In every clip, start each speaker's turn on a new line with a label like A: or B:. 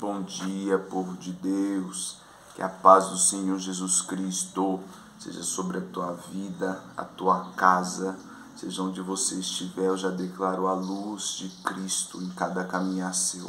A: Bom dia, povo de Deus. Que a paz do Senhor Jesus Cristo seja sobre a tua vida, a tua casa, seja onde você estiver. Eu já declaro a luz de Cristo em cada caminhar seu,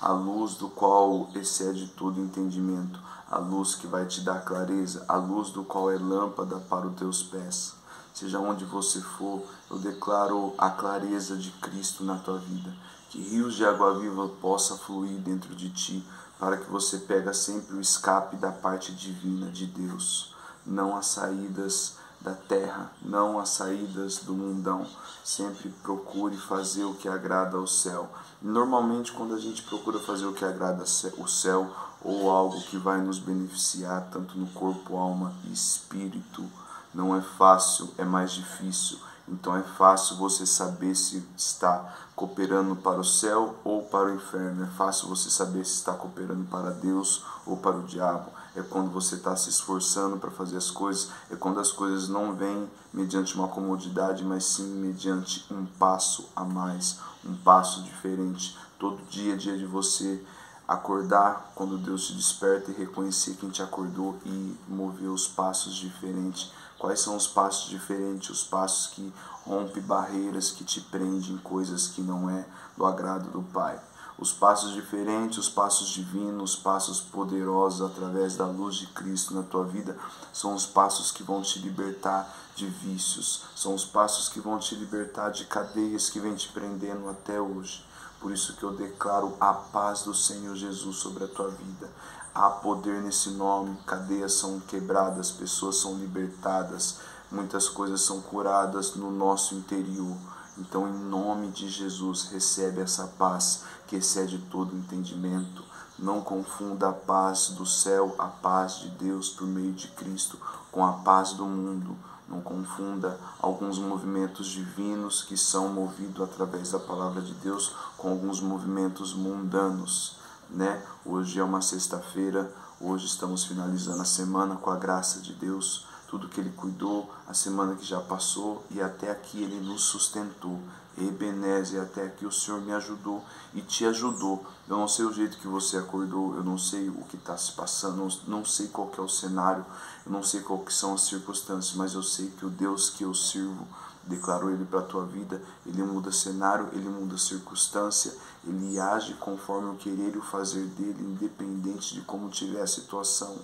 A: a luz do qual excede todo entendimento, a luz que vai te dar clareza, a luz do qual é lâmpada para os teus pés. Seja onde você for, eu declaro a clareza de Cristo na tua vida. Que rios de água viva possa fluir dentro de ti, para que você pegue sempre o escape da parte divina de Deus. Não as saídas da terra, não as saídas do mundão. Sempre procure fazer o que agrada ao céu. Normalmente, quando a gente procura fazer o que agrada ao céu, ou algo que vai nos beneficiar, tanto no corpo, alma e espírito, não é fácil, é mais difícil. Então é fácil você saber se está cooperando para o céu ou para o inferno. É fácil você saber se está cooperando para Deus ou para o diabo. É quando você está se esforçando para fazer as coisas. É quando as coisas não vêm mediante uma comodidade, mas sim mediante um passo a mais, um passo diferente. Todo dia é dia de você acordar quando Deus te desperta e reconhecer quem te acordou e mover os passos diferentes. Quais são os passos diferentes? Os passos que rompem barreiras, que te prendem em coisas que não é do agrado do Pai. Os passos diferentes, os passos divinos, os passos poderosos através da luz de Cristo na tua vida, são os passos que vão te libertar de vícios, são os passos que vão te libertar de cadeias que vêm te prendendo até hoje. Por isso que eu declaro a paz do Senhor Jesus sobre a tua vida. Há poder nesse nome, cadeias são quebradas, pessoas são libertadas, muitas coisas são curadas no nosso interior. Então, em nome de Jesus, recebe essa paz que excede todo entendimento. Não confunda a paz do céu, a paz de Deus por meio de Cristo, com a paz do mundo. Não confunda alguns movimentos divinos que são movidos através da palavra de Deus com alguns movimentos mundanos, né? Hoje é uma sexta-feira, hoje estamos finalizando a semana com a graça de Deus, tudo que Ele cuidou, a semana que já passou e até aqui Ele nos sustentou. Ebenezer, até aqui o Senhor me ajudou e te ajudou. Eu não sei o jeito que você acordou, eu não sei o que está se passando, não sei qual que é o cenário, eu não sei qual que são as circunstâncias, mas eu sei que o Deus que eu sirvo, declarou Ele para a tua vida, Ele muda cenário, Ele muda circunstância, Ele age conforme o querer e o fazer dEle, independente de como tiver a situação.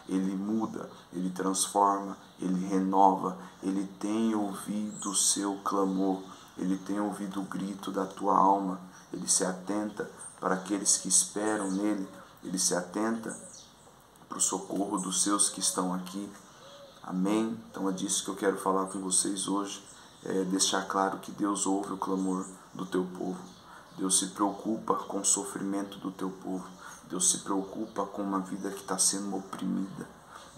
A: Ele muda, Ele transforma, Ele renova, Ele tem ouvido o seu clamor, Ele tem ouvido o grito da tua alma, Ele se atenta para aqueles que esperam nele, Ele se atenta para o socorro dos seus que estão aqui. Amém? Então é disso que eu quero falar com vocês hoje, deixar claro que Deus ouve o clamor do teu povo. Deus se preocupa com o sofrimento do teu povo. Deus se preocupa com uma vida que está sendo oprimida.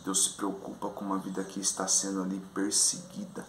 A: Deus se preocupa com uma vida que está sendo ali perseguida.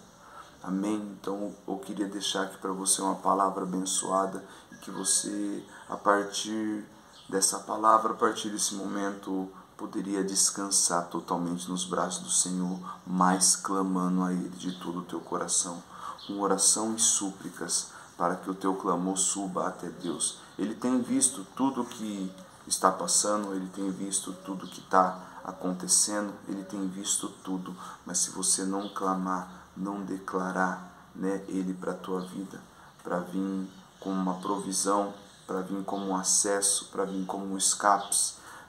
A: Amém? Então eu queria deixar aqui para você uma palavra abençoada e que você, a partir dessa palavra, a partir desse momento, poderia descansar totalmente nos braços do Senhor, mas clamando a Ele de todo o teu coração, com oração e súplicas, para que o teu clamor suba até Deus. Ele tem visto tudo o que está passando, Ele tem visto tudo o que está acontecendo, Ele tem visto tudo, mas se você não clamar, não declarar, né, Ele para a tua vida, para vir como uma provisão, para vir como um acesso, para vir como um escape,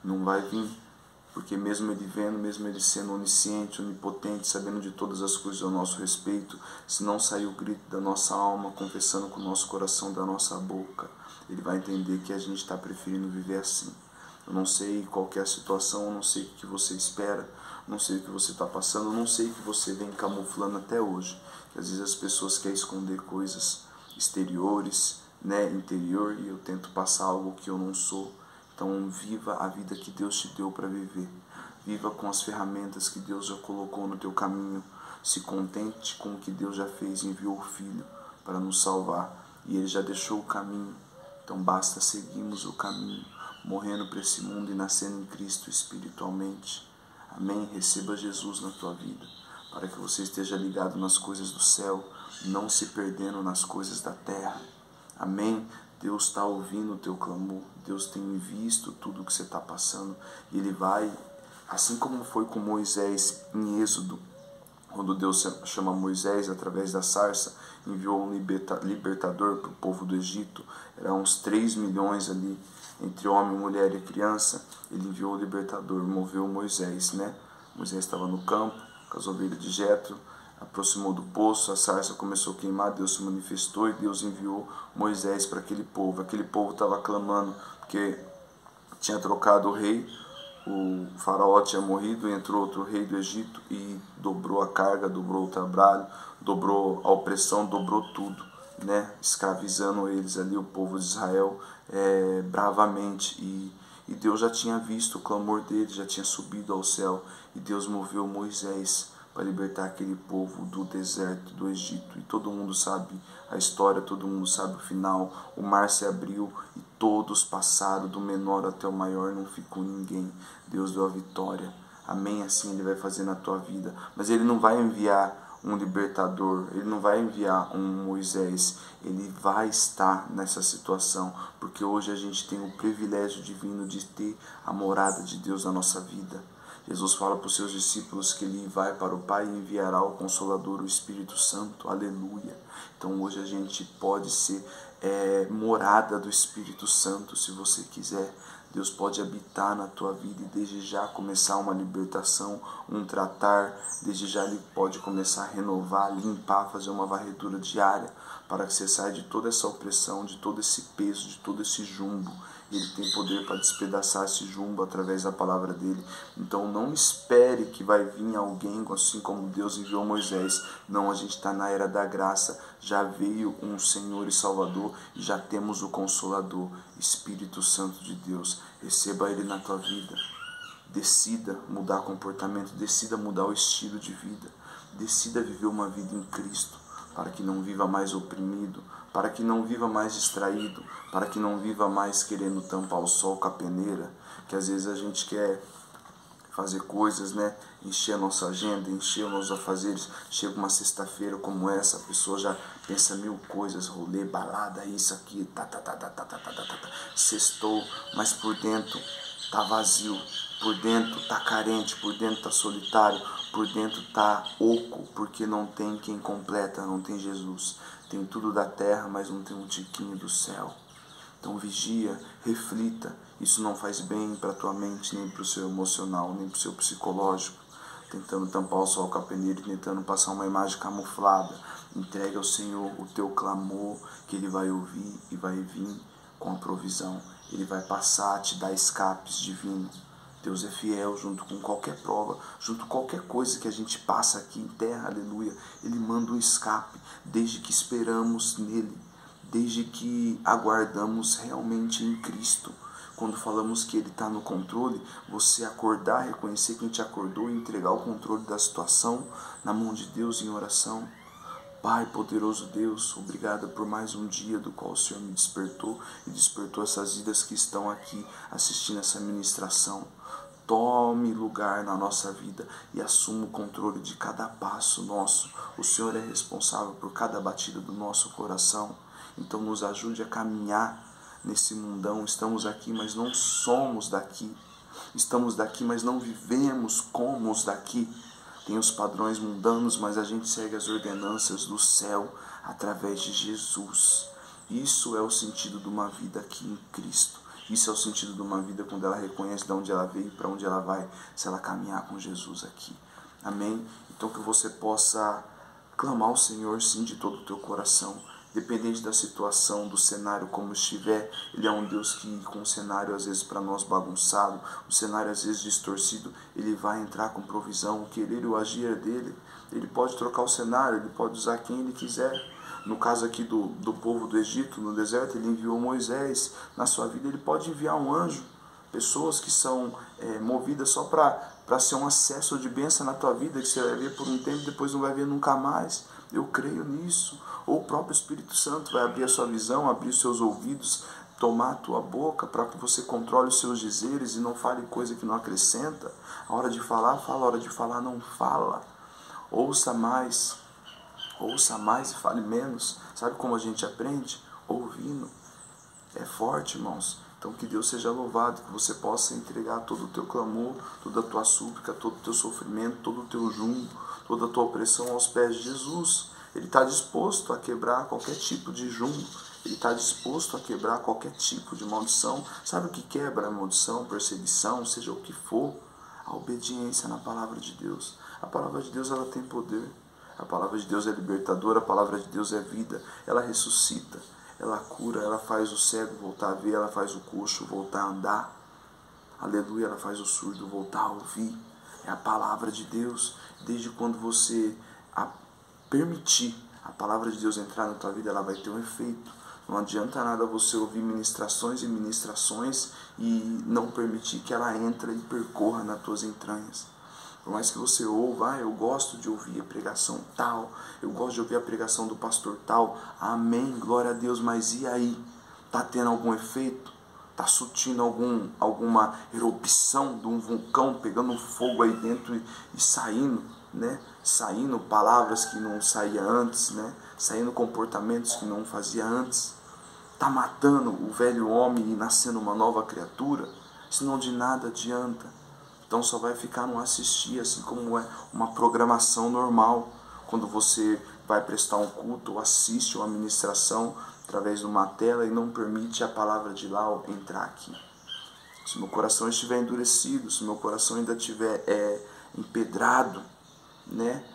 A: não vai vir, porque mesmo Ele vendo, mesmo Ele sendo onisciente, onipotente, sabendo de todas as coisas ao nosso respeito, se não sair o grito da nossa alma, confessando com o nosso coração da nossa boca, Ele vai entender que a gente está preferindo viver assim. Eu não sei qual que é a situação, eu não sei o que você espera, não sei o que você está passando, eu não sei o que você vem camuflando até hoje. Que às vezes as pessoas querem esconder coisas exteriores, né, interior, e eu tento passar algo que eu não sou. Então viva a vida que Deus te deu para viver. Viva com as ferramentas que Deus já colocou no teu caminho. Se contente com o que Deus já fez, enviou o Filho para nos salvar. E Ele já deixou o caminho. Então basta seguirmos o caminho, morrendo para esse mundo e nascendo em Cristo espiritualmente. Amém? Receba Jesus na tua vida, para que você esteja ligado nas coisas do céu, não se perdendo nas coisas da terra. Amém? Deus está ouvindo o teu clamor, Deus tem visto tudo que você está passando, e Ele vai, assim como foi com Moisés em Êxodo, quando Deus chama Moisés através da sarça, enviou um libertador para o povo do Egito, eram uns 3 milhões ali, entre homem, mulher e criança. Ele enviou o libertador, moveu Moisés, né? Moisés estava no campo, com as ovelhas de Jetro, aproximou do poço, a sarça começou a queimar, Deus se manifestou e Deus enviou Moisés para aquele povo. Aquele povo estava clamando, porque tinha trocado o rei, o faraó tinha morrido, entrou outro rei do Egito e dobrou a carga, dobrou o trabalho, dobrou a opressão, dobrou tudo, né? Escravizando eles ali, o povo de Israel, bravamente. E Deus já tinha visto o clamor deles, já tinha subido ao céu, e Deus moveu Moisés para libertar aquele povo do deserto do Egito. E todo mundo sabe a história, todo mundo sabe o final. O mar se abriu e todos passaram, do menor até o maior, não ficou ninguém. Deus deu a vitória. Amém? Assim Ele vai fazer na tua vida. Mas Ele não vai enviar um libertador, Ele não vai enviar um Moisés. Ele vai estar nessa situação, porque hoje a gente tem o privilégio divino de ter a morada de Deus na nossa vida. Jesus fala para os seus discípulos que Ele vai para o Pai e enviará o Consolador, o Espírito Santo. Aleluia! Então hoje a gente pode ser morada do Espírito Santo, se você quiser. Deus pode habitar na tua vida e desde já começar uma libertação, um tratar. Desde já Ele pode começar a renovar, limpar, fazer uma varredura diária, para que você saia de toda essa opressão, de todo esse peso, de todo esse jumbo. Ele tem poder para despedaçar esse jumbo através da palavra dele. Então não espere que vai vir alguém assim como Deus enviou Moisés. Não, a gente está na era da graça. Já veio um Senhor e Salvador e já temos o Consolador, Espírito Santo de Deus. Receba Ele na tua vida. Decida mudar comportamento, decida mudar o estilo de vida. Decida viver uma vida em Cristo, para que não viva mais oprimido, para que não viva mais distraído, para que não viva mais querendo tampar o sol com a peneira, que às vezes a gente quer fazer coisas, né? Encher a nossa agenda, encher os nossos afazeres. Chega uma sexta-feira como essa, a pessoa já pensa 1000 coisas, rolê, balada, isso aqui, sextou, mas por dentro tá vazio, por dentro tá carente, por dentro tá solitário, por dentro tá oco, porque não tem quem completa, não tem Jesus. Tem tudo da terra, mas não tem um tiquinho do céu. Então vigia, reflita. Isso não faz bem para a tua mente, nem para o seu emocional, nem para o seu psicológico. Tentando tampar o sol com a peneira, tentando passar uma imagem camuflada. Entregue ao Senhor o teu clamor, que Ele vai ouvir e vai vir com a provisão. Ele vai passar a te dar escapes divinos. Deus é fiel junto com qualquer prova, junto com qualquer coisa que a gente passa aqui em terra, aleluia. Ele manda um escape, desde que esperamos nele, desde que aguardamos realmente em Cristo. Quando falamos que Ele está no controle, você acordar, reconhecer quem te acordou e entregar o controle da situação na mão de Deus em oração. Pai, poderoso Deus, obrigado por mais um dia do qual o Senhor me despertou e despertou essas vidas que estão aqui assistindo essa ministração. Tome lugar na nossa vida e assuma o controle de cada passo nosso. O Senhor é responsável por cada batida do nosso coração. Então nos ajude a caminhar nesse mundão. Estamos aqui, mas não somos daqui. Estamos daqui, mas não vivemos como os daqui. Tem os padrões mundanos, mas a gente segue as ordenanças do céu através de Jesus. Isso é o sentido de uma vida aqui em Cristo. Isso é o sentido de uma vida quando ela reconhece de onde ela veio e para onde ela vai, se ela caminhar com Jesus aqui. Amém? Então que você possa clamar ao Senhor, sim, de todo o teu coração. Dependente da situação, do cenário como estiver, Ele é um Deus que, com o cenário às vezes para nós bagunçado, o cenário às vezes distorcido, Ele vai entrar com provisão. O querer e o agir é dele. Ele pode trocar o cenário, Ele pode usar quem Ele quiser. No caso aqui do povo do Egito, no deserto, Ele enviou Moisés. Na sua vida Ele pode enviar um anjo. Pessoas que são movidas só para ser um acesso de bênção na tua vida, que você vai ver por um tempo e depois não vai ver nunca mais. Eu creio nisso. Ou o próprio Espírito Santo vai abrir a sua visão, abrir os seus ouvidos, tomar a tua boca para que você controle os seus dizeres e não fale coisa que não acrescenta. A hora de falar, fala. A hora de falar, não fala. Ouça mais e fale menos. Sabe como a gente aprende? Ouvindo. É forte, irmãos. Então que Deus seja louvado, que você possa entregar todo o teu clamor, toda a tua súplica, todo o teu sofrimento, todo o teu jungo, toda a tua opressão aos pés de Jesus. Ele está disposto a quebrar qualquer tipo de jungo. Ele está disposto a quebrar qualquer tipo de maldição. Sabe o que quebra a maldição, perseguição, seja o que for? A obediência na palavra de Deus. A palavra de Deus, ela tem poder. A palavra de Deus é libertadora, a palavra de Deus é vida. Ela ressuscita, ela cura, ela faz o cego voltar a ver, ela faz o coxo voltar a andar. Aleluia, ela faz o surdo voltar a ouvir. É a palavra de Deus. Desde quando você permitir a palavra de Deus entrar na tua vida, ela vai ter um efeito. Não adianta nada você ouvir ministrações e ministrações e não permitir que ela entre e percorra nas tuas entranhas. Por mais que você ouva, eu gosto de ouvir a pregação tal, eu gosto de ouvir a pregação do pastor tal, amém, glória a Deus, mas e aí? Está tendo algum efeito? Está surtindo alguma erupção de um vulcão, pegando fogo aí dentro e saindo, né? Saindo palavras que não saía antes, né? Saindo comportamentos que não fazia antes. Está matando o velho homem e nascendo uma nova criatura? Senão de nada adianta. Então só vai ficar no assistir, assim como é uma programação normal. Quando você vai prestar um culto ou assiste uma ministração através de uma tela e não permite a palavra de lá entrar aqui. Se meu coração estiver endurecido, se meu coração ainda estiver empedrado, né?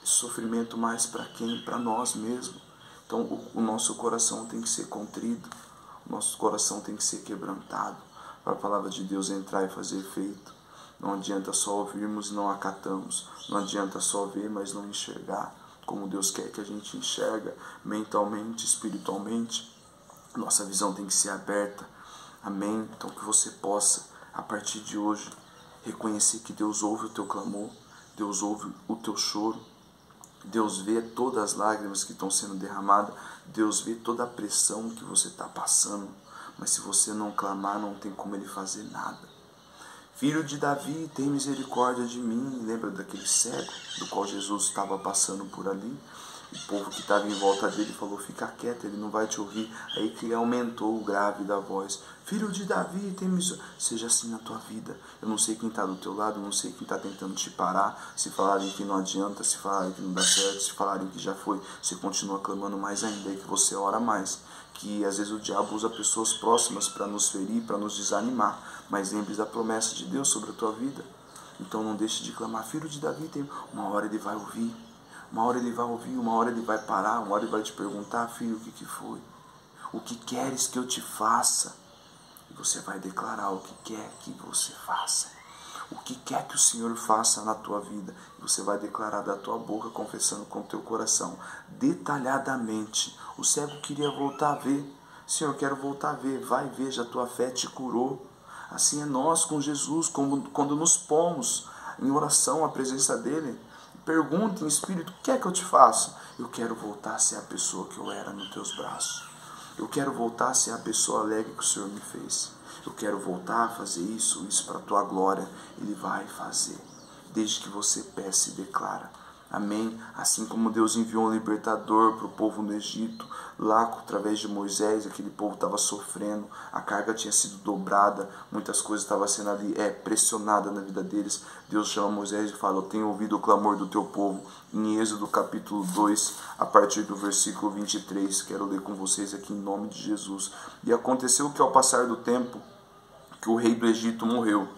A: Sofrimento mais para quem? Para nós mesmos. Então o nosso coração tem que ser contrido, o nosso coração tem que ser quebrantado para a palavra de Deus entrar e fazer efeito. Não adianta só ouvirmos e não acatamos. Não adianta só ver, mas não enxergar como Deus quer que a gente enxerga mentalmente, espiritualmente. Nossa visão tem que ser aberta. Amém? Então que você possa, a partir de hoje, reconhecer que Deus ouve o teu clamor, Deus ouve o teu choro, Deus vê todas as lágrimas que estão sendo derramadas, Deus vê toda a pressão que você está passando, mas se você não clamar, não tem como Ele fazer nada. Filho de Davi, tem misericórdia de mim. Lembra daquele cego do qual Jesus estava passando por ali? O povo que estava em volta dele falou, fica quieto, ele não vai te ouvir. Aí que ele aumentou o grave da voz. Filho de Davi, tem misericórdia. Seja assim na tua vida. Eu não sei quem está do teu lado, eu não sei quem está tentando te parar. Se falarem que não adianta, se falarem que não dá certo, se falarem que já foi, você continua clamando mais ainda, é que você ora mais. Que às vezes o diabo usa pessoas próximas para nos ferir, para nos desanimar. Mas lembre da promessa de Deus sobre a tua vida. Então não deixe de clamar. Filho de Davi, tem uma hora ele vai ouvir. Uma hora ele vai ouvir, uma hora ele vai parar, uma hora ele vai te perguntar, filho, o que foi? O que queres que eu te faça? E você vai declarar o que quer que você faça. O que quer que o Senhor faça na tua vida. E você vai declarar da tua boca, confessando com o teu coração, detalhadamente. O cego queria voltar a ver. Senhor, eu quero voltar a ver. Vai, veja, a tua fé te curou. Assim é nós com Jesus, quando nos pomos em oração à presença dEle. Pergunta em espírito, o que é que eu te faço? Eu quero voltar a ser a pessoa que eu era nos teus braços. Eu quero voltar a ser a pessoa alegre que o Senhor me fez. Eu quero voltar a fazer isso para a tua glória. Ele vai fazer, desde que você peça e declara. Amém? Assim como Deus enviou um libertador para o povo no Egito, lá através de Moisés, aquele povo estava sofrendo, a carga tinha sido dobrada, muitas coisas estavam sendo ali pressionadas na vida deles. Deus chama Moisés e fala, eu tenho ouvido o clamor do teu povo. Em Êxodo capítulo 2, a partir do versículo 23, quero ler com vocês aqui em nome de Jesus. E aconteceu que ao passar do tempo, que o rei do Egito morreu.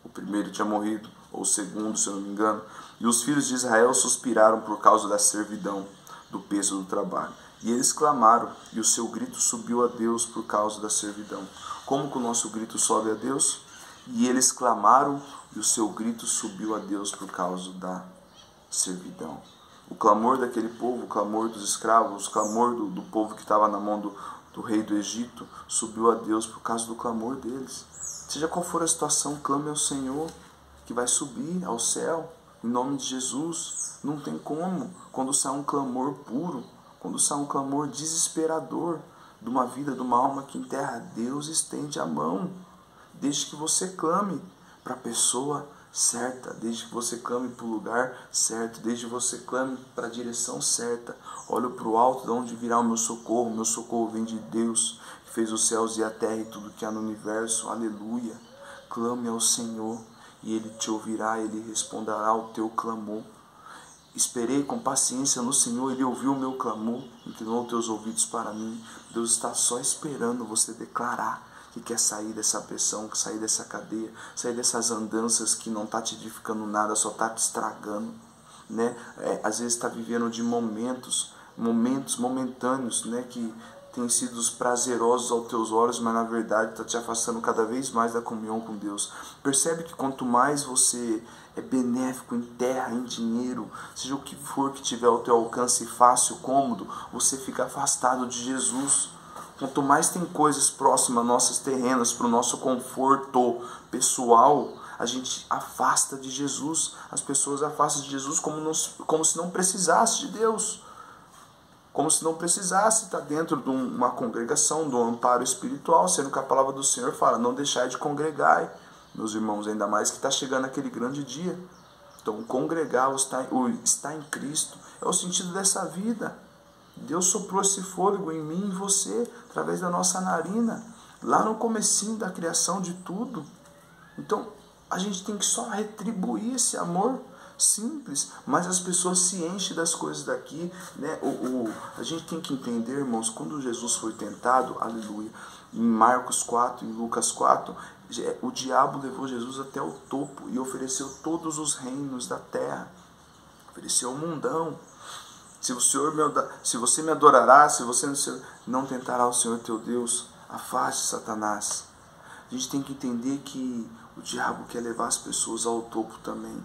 A: O primeiro tinha morrido, ou o segundo, se eu não me engano. E os filhos de Israel suspiraram por causa da servidão, do peso do trabalho. E eles clamaram, e o seu grito subiu a Deus por causa da servidão. Como que o nosso grito sobe a Deus? E eles clamaram, e o seu grito subiu a Deus por causa da servidão. O clamor daquele povo, o clamor dos escravos, o clamor do povo que estava na mão do rei do Egito, subiu a Deus por causa do clamor deles. Seja qual for a situação, clame ao Senhor, que vai subir ao céu, em nome de Jesus. Não tem como, quando sai um clamor puro, quando sai um clamor desesperador, de uma vida, de uma alma que enterra, Deus estende a mão, desde que você clame para a pessoa certa, desde que você clame para o lugar certo, desde que você clame para a direção certa. Olho para o alto, de onde virá o meu socorro vem de Deus, que fez os céus e a terra e tudo que há no universo. Aleluia. Clame ao Senhor e Ele te ouvirá, Ele responderá ao teu clamor. Esperei com paciência no Senhor, Ele ouviu o meu clamor, inclinou teus ouvidos para mim. Deus está só esperando você declarar que quer sair dessa pressão, que sair dessa cadeia, sair dessas andanças que não está te edificando nada, só está te estragando, né? Às vezes está vivendo de momentos momentâneos, né? Que têm sido prazerosos aos teus olhos, mas na verdade está te afastando cada vez mais da comunhão com Deus. Percebe que quanto mais você é benéfico em terra, em dinheiro, seja o que for que tiver ao teu alcance fácil, cômodo, você fica afastado de Jesus. Quanto mais tem coisas próximas, nossas terrenas, para o nosso conforto pessoal, a gente afasta de Jesus. As pessoas afastam de Jesus como se não precisasse de Deus. Como se não precisasse estar dentro de uma congregação, de um amparo espiritual, sendo que a palavra do Senhor fala, não deixai de congregar, meus irmãos, ainda mais que está chegando aquele grande dia. Então, congregar, o estar em Cristo, é o sentido dessa vida. Deus soprou esse fôlego em mim e em você, através da nossa narina, lá no comecinho da criação de tudo. Então, a gente tem que só retribuir esse amor simples, mas as pessoas se enchem das coisas daqui, né? A gente tem que entender, irmãos, quando Jesus foi tentado, aleluia, em Marcos 4, em Lucas 4, o diabo levou Jesus até o topo e ofereceu todos os reinos da terra, ofereceu o mundão. Se você me adorará, se você não tentará o Senhor teu Deus, afaste Satanás. A gente tem que entender que o diabo quer levar as pessoas ao topo também,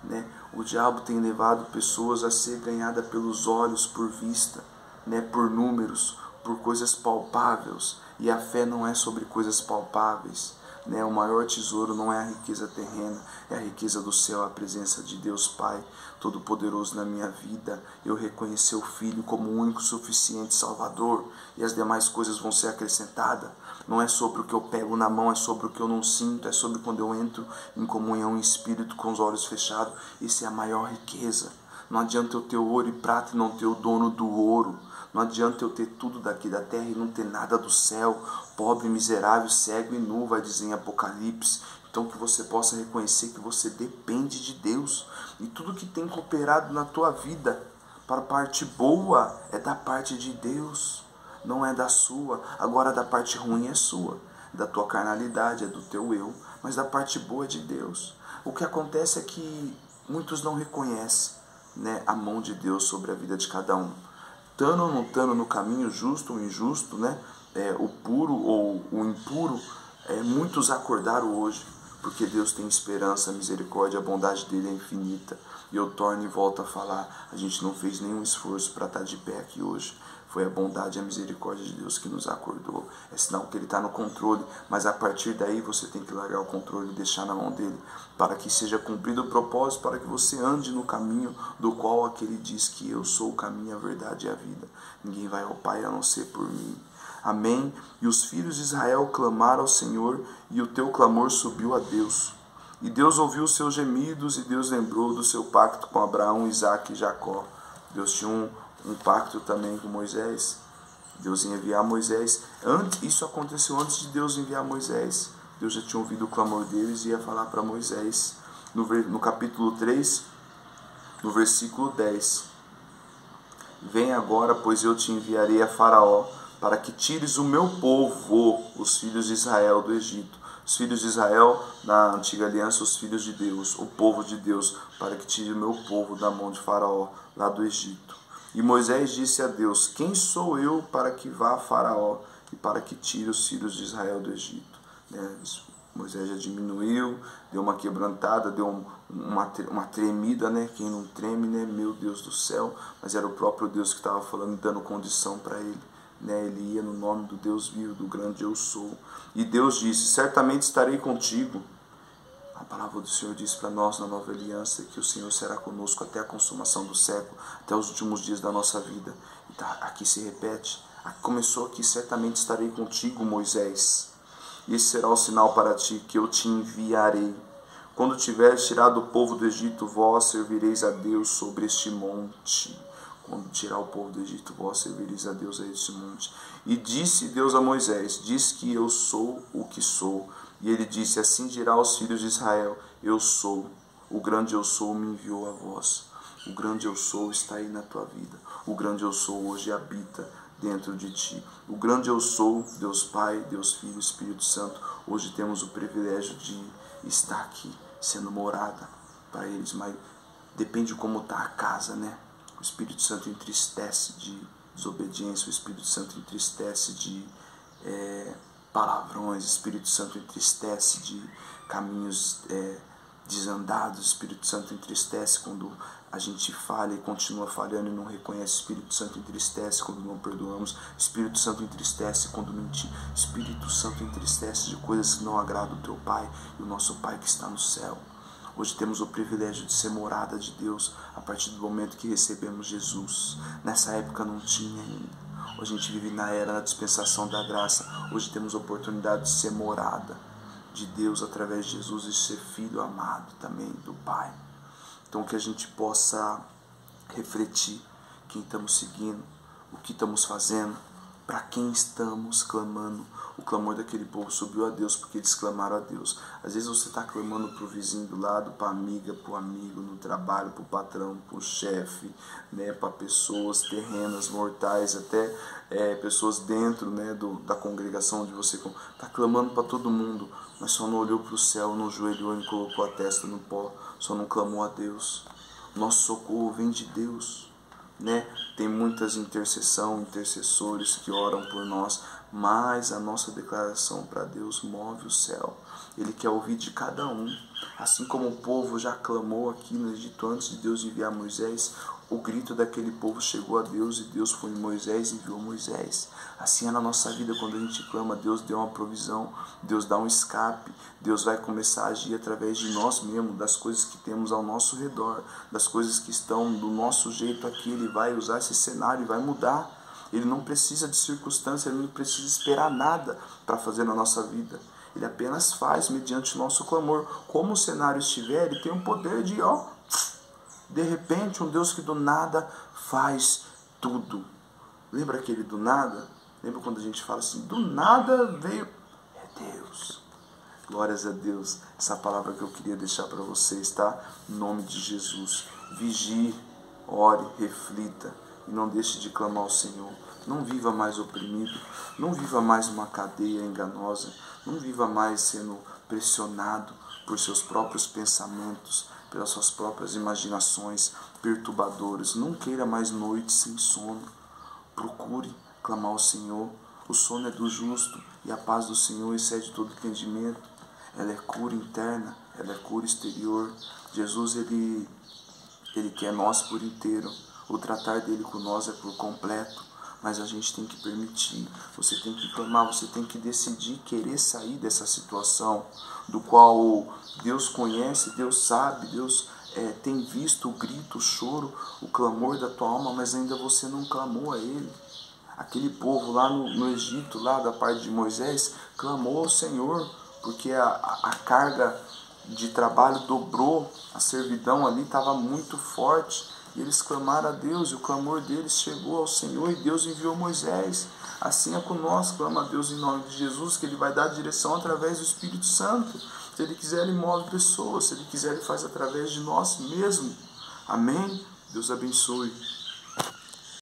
A: né? O diabo tem levado pessoas a ser ganhadas pelos olhos, por vista, né? Por números, por coisas palpáveis. E a fé não é sobre coisas palpáveis, né? O maior tesouro não é a riqueza terrena, é a riqueza do céu, a presença de Deus Pai Todo-Poderoso na minha vida. Eu reconhecer o Filho como o único suficiente Salvador, e as demais coisas vão ser acrescentadas. Não é sobre o que eu pego na mão, é sobre o que eu não sinto, é sobre quando eu entro em comunhão em espírito com os olhos fechados. Isso é a maior riqueza. Não adianta eu ter ouro e prata e não ter o dono do ouro. Não adianta eu ter tudo daqui da terra e não ter nada do céu. Pobre, miserável, cego e nu, vai dizer em Apocalipse. Então que você possa reconhecer que você depende de Deus. E tudo que tem cooperado na tua vida para a parte boa é da parte de Deus, não é da sua. Agora da parte ruim é sua, da tua carnalidade, é do teu eu, mas da parte boa é de Deus. O que acontece é que muitos não reconhecem, né, a mão de Deus sobre a vida de cada um. Estando ou não estando no caminho justo ou injusto, né, o puro ou o impuro, muitos acordaram hoje, porque Deus tem esperança, a misericórdia, a bondade dele é infinita. E eu torno e volto a falar, a gente não fez nenhum esforço para estar de pé aqui hoje. Foi a bondade e a misericórdia de Deus que nos acordou. É sinal que Ele está no controle, mas a partir daí você tem que largar o controle e deixar na mão dele, para que seja cumprido o propósito, para que você ande no caminho do qual aquele diz que eu sou o caminho, a verdade e a vida. Ninguém vai ao Pai a não ser por mim. Amém? E os filhos de Israel clamaram ao Senhor, e o teu clamor subiu a Deus. E Deus ouviu os seus gemidos, e Deus lembrou do seu pacto com Abraão, Isaque e Jacó. Deus tinha um pacto também com Moisés. Deus ia enviar Moisés. Isso aconteceu antes de Deus enviar Moisés. Deus já tinha ouvido o clamor deles e ia falar para Moisés. No capítulo 3, no versículo 10. Vem agora, pois eu te enviarei a Faraó, para que tires o meu povo, os filhos de Israel, do Egito. Os filhos de Israel, na antiga aliança, os filhos de Deus, o povo de Deus, para que tire o meu povo da mão de Faraó, lá do Egito. E Moisés disse a Deus, quem sou eu para que vá a Faraó e para que tire os filhos de Israel do Egito? Moisés já diminuiu, deu uma quebrantada, deu uma tremida, né? Quem não treme, né? Meu Deus do céu. Mas era o próprio Deus que estava falando, dando condição para ele. Ele ia no nome do Deus vivo, do grande eu sou. E Deus disse, certamente estarei contigo. A palavra do Senhor diz para nós na nova aliança que o Senhor será conosco até a consumação do século, até os últimos dias da nossa vida. E aqui se repete, começou aqui, certamente estarei contigo, Moisés. E esse será o sinal para ti, que eu te enviarei. Quando tiveres tirado o povo do Egito, vós servireis a Deus sobre este monte. quando tirar o povo do Egito, vós servireis a Deus a este monte. E disse Deus a Moisés, diz que eu sou o que sou. E ele disse, assim dirá aos filhos de Israel, eu sou, o grande eu sou me enviou a vós. O grande eu sou está aí na tua vida. O grande eu sou hoje habita dentro de ti. O grande eu sou, Deus Pai, Deus Filho, Espírito Santo, hoje temos o privilégio de estar aqui, sendo morada para eles, mas depende de como está a casa, né? O Espírito Santo entristece de desobediência, o Espírito Santo entristece de palavrões, o Espírito Santo entristece de caminhos desandados, o Espírito Santo entristece quando a gente falha e continua falhando e não reconhece, o Espírito Santo entristece quando não perdoamos, o Espírito Santo entristece quando mentimos, o Espírito Santo entristece de coisas que não agradam o teu Pai e o nosso Pai que está no céu. Hoje temos o privilégio de ser morada de Deus a partir do momento que recebemos Jesus. Nessa época não tinha ainda. Hoje a gente vive na era da dispensação da graça. Hoje temos a oportunidade de ser morada de Deus através de Jesus e ser filho amado também do Pai. Então que a gente possa refletir quem estamos seguindo, o que estamos fazendo, para quem estamos clamando. O clamor daquele povo subiu a Deus porque eles clamaram a Deus. Às vezes você está clamando para o vizinho do lado, para a amiga, para o amigo, no trabalho, para o patrão, para o chefe, né, para pessoas terrenas, mortais, até pessoas dentro, né, da congregação onde você está clamando para todo mundo, mas só não olhou para o céu, não ajoelhou e colocou a testa no pó, só não clamou a Deus. Nosso socorro vem de Deus. Né? Tem muitas intercessores que oram por nós, mas a nossa declaração para Deus move o céu. Ele quer ouvir de cada um. Assim como o povo já clamou aqui no Egito antes de Deus enviar Moisés, o grito daquele povo chegou a Deus e Deus foi em Moisés e enviou Moisés. Assim é na nossa vida, quando a gente clama, Deus deu uma provisão, Deus dá um escape, Deus vai começar a agir através de nós mesmos, das coisas que temos ao nosso redor, das coisas que estão do nosso jeito aqui. Ele vai usar esse cenário e vai mudar. Ele não precisa de circunstância, ele não precisa esperar nada para fazer na nossa vida. Ele apenas faz mediante o nosso clamor. Como o cenário estiver, ele tem o poder de, de repente, um Deus que do nada faz tudo. Lembra aquele do nada? Lembra quando a gente fala assim, do nada veio? É Deus. Glórias a Deus. Essa palavra que eu queria deixar para vocês, tá? Em nome de Jesus. Vigie, ore, reflita e não deixe de clamar ao Senhor. Não viva mais oprimido, não viva mais uma cadeia enganosa, não viva mais sendo pressionado por seus próprios pensamentos, pelas suas próprias imaginações perturbadoras. Não queira mais noites sem sono. Procure clamar ao Senhor. O sono é do justo e a paz do Senhor excede todo entendimento. Ela é cura interna, ela é cura exterior. Jesus, ele quer nós por inteiro. O tratar dele com nós é por completo, mas a gente tem que permitir. Você tem que clamar, você tem que decidir querer sair dessa situação do qual Deus conhece, Deus sabe, Deus tem visto o grito, o choro, o clamor da tua alma, mas ainda você não clamou a Ele. Aquele povo lá no Egito, lá da parte de Moisés, clamou ao Senhor, porque a carga de trabalho dobrou, a servidão ali estava muito forte, e eles clamaram a Deus, e o clamor deles chegou ao Senhor, e Deus enviou Moisés. Assim é conosco, clama a Deus em nome de Jesus, que Ele vai dar direção através do Espírito Santo. Se Ele quiser, Ele move pessoas, se Ele quiser, Ele faz através de nós mesmos. Amém? Deus abençoe.